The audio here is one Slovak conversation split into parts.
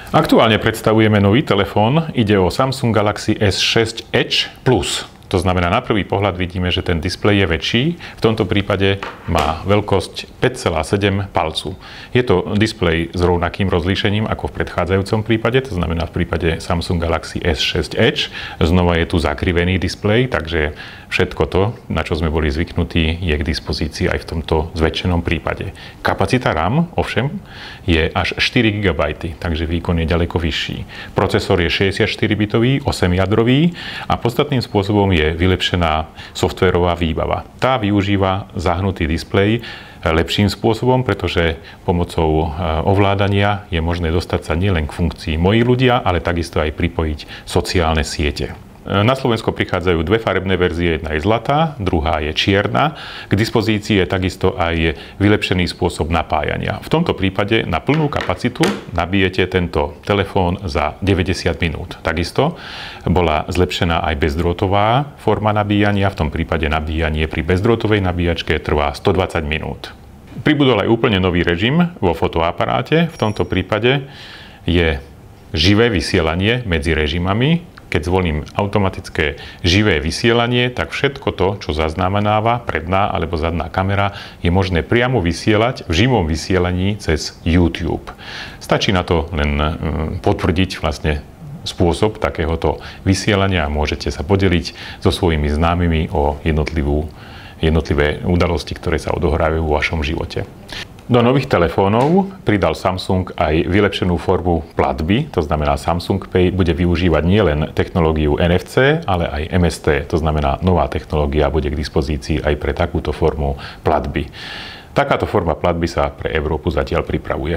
Aktuálne predstavujeme nový telefón. Ide o Samsung Galaxy S6 Edge Plus. To znamená, na prvý pohľad vidíme, že ten displej je väčší. V tomto prípade má veľkosť 5,7 palcu. Je to displej s rovnakým rozlíšením ako v predchádzajúcom prípade, to znamená v prípade Samsung Galaxy S6 Edge. Znova je tu zakrivený displej, takže všetko to, na čo sme boli zvyknutí, je k dispozícii aj v tomto zväčšenom prípade. Kapacita RAM, ovšem, je až 4 GB, takže výkon je ďaleko vyšší. Procesor je 64-bitový, 8-jadrový a podstatným spôsobom je vylepšená softvérová výbava. Tá využíva zahnutý displej lepším spôsobom, pretože pomocou ovládania je možné dostať sa nielen k funkcii moji ľudia, ale takisto aj pripojiť sociálne siete. Na Slovensko prichádzajú dve farebné verzie, jedna je zlatá, druhá je čierna. K dispozícii je takisto aj vylepšený spôsob napájania. V tomto prípade na plnú kapacitu nabijete tento telefón za 90 minút. Takisto bola zlepšená aj bezdrôtová forma nabíjania, v tom prípade nabíjanie pri bezdrôtovej nabíjačke trvá 120 minút. Pribudol aj úplne nový režim vo fotoaparáte, v tomto prípade je živé vysielanie medzi režimami. Keď zvolím automatické živé vysielanie, tak všetko to, čo zaznamenáva predná alebo zadná kamera, je možné priamo vysielať v živom vysielaní cez YouTube. Stačí na to len potvrdiť vlastne spôsob takéhoto vysielania a môžete sa podeliť so svojimi známymi o jednotlivé udalosti, ktoré sa odohrávajú vo vašom živote. Do nových telefónov pridal Samsung aj vylepšenú formu platby, to znamená Samsung Pay bude využívať nielen technológiu NFC, ale aj MST, to znamená nová technológia bude k dispozícii aj pre takúto formu platby. Takáto forma platby sa pre Európu zatiaľ pripravuje.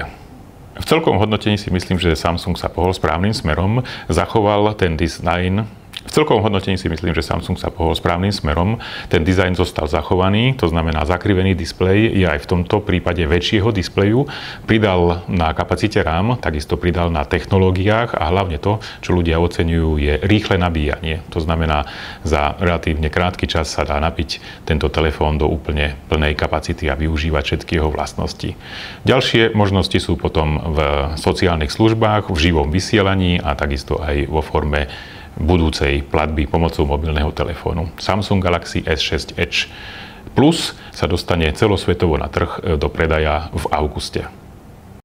V celkovom hodnotení si myslím, že Samsung sa pohol správnym smerom, zachoval ten dizajn. V celkovom hodnotení si myslím, že Samsung sa pohol správnym smerom. Ten dizajn zostal zachovaný, to znamená zakrivený displej je aj v tomto prípade väčšieho displeju. Pridal na kapacite RAM, takisto pridal na technológiách a hlavne to, čo ľudia oceňujú, je rýchle nabíjanie. To znamená, za relatívne krátky čas sa dá nabiť tento telefón do úplne plnej kapacity a využívať všetky jeho vlastnosti. Ďalšie možnosti sú potom v sociálnych službách, v živom vysielaní a takisto aj vo forme budúcej platby pomocou mobilného telefónu. Samsung Galaxy S6 Edge Plus sa dostane celosvetovo na trh do predaja v auguste.